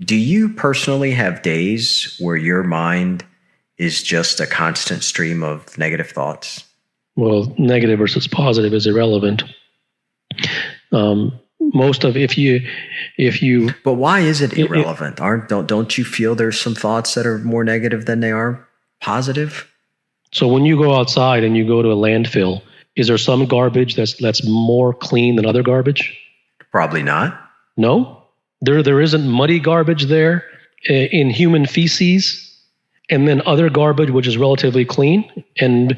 Do you personally have days where your mind is just a constant stream of negative thoughts? Well, negative versus positive is irrelevant. Most of if you. But why is it irrelevant? Don't you feel there's some thoughts that are more negative than they are positive? So when you go outside and you go to a landfill, is there some garbage that's more clean than other garbage? Probably not. No, there isn't muddy garbage there in human feces, and then other garbage which is relatively clean and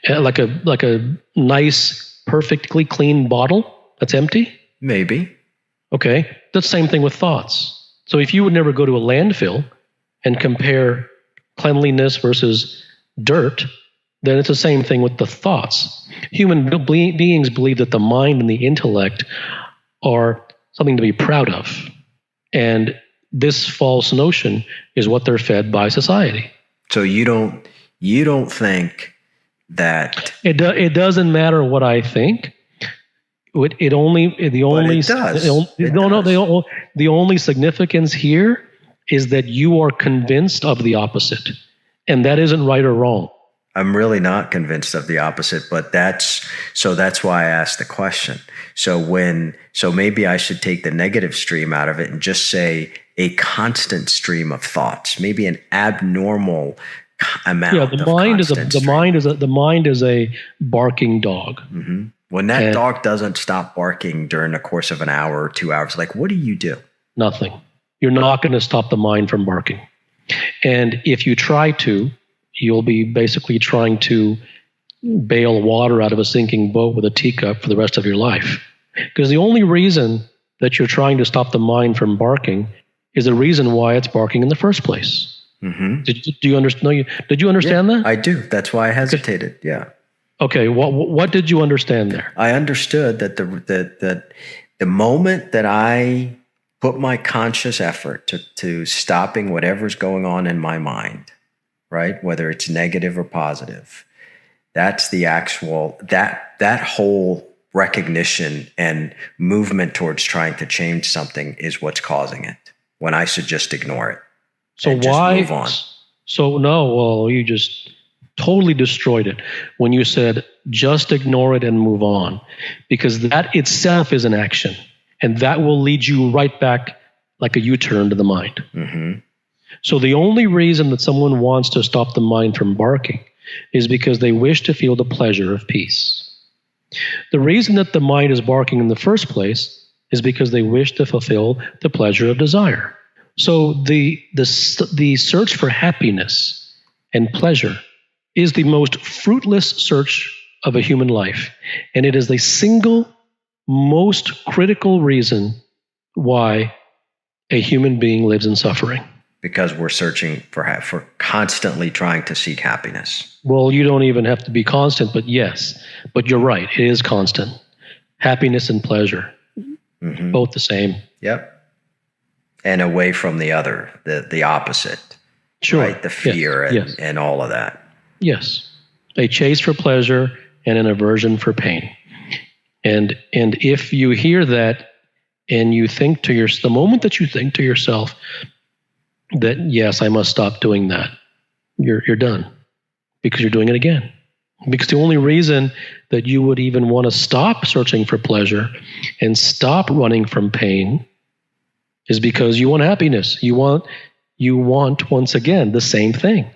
like a nice, perfectly clean bottle that's empty. Maybe. Okay, that's the same thing with thoughts. So if you would never go to a landfill and compare cleanliness versus dirt, then it's the same thing with the thoughts. Human beings believe that the mind and the intellect are something to be proud of. And this false notion is what they're fed by society. So you don't think that it doesn't matter what I think. The only significance here is that you are convinced of the opposite, and that isn't right or wrong. I'm really not convinced of the opposite, but that's why I asked the question. So maybe I should take the negative stream out of it and just say a constant stream of thoughts, maybe an abnormal amount. Yeah, the mind is a barking dog. Mm-hmm. When that dog doesn't stop barking during the course of an hour or 2 hours, like, what do you do? Nothing. You're not going to stop the mind from barking. And if you try to, you'll be basically trying to bail water out of a sinking boat with a teacup for the rest of your life. Because the only reason that you're trying to stop the mind from barking is the reason why it's barking in the first place. Mm-hmm. Did you understand? Did you understand that? I do. That's why I hesitated. Yeah. Okay. What did you understand there? I understood that the moment that I put my conscious effort to stopping whatever's going on in my mind, right, whether it's negative or positive, that's the actual that whole recognition and movement towards trying to change something is what's causing it. When I should just ignore it. So why? Just move on. So no, well, you just totally destroyed it when you said just ignore it and move on, because that itself is an action, and that will lead you right back like a U-turn to the mind. Mm-hmm. So the only reason that someone wants to stop the mind from barking is because they wish to feel the pleasure of peace. The reason that the mind is barking in the first place is because they wish to fulfill the pleasure of desire. So the search for happiness and pleasure is the most fruitless search of a human life. And it is the single most critical reason why a human being lives in suffering. Because we're searching for constantly trying to seek happiness. Well, you don't even have to be constant, but yes. But you're right, it is constant. Happiness and pleasure, mm-hmm. Both the same. Yep. And away from the other, the opposite. Sure. Right? The fear and all of that. Yes. A chase for pleasure and an aversion for pain. And if you hear that and you think to yourself, the moment that you think to yourself that, yes, I must stop doing that, you're done, because you're doing it again. Because the only reason that you would even want to stop searching for pleasure and stop running from pain is because you want happiness. You want once again the same thing.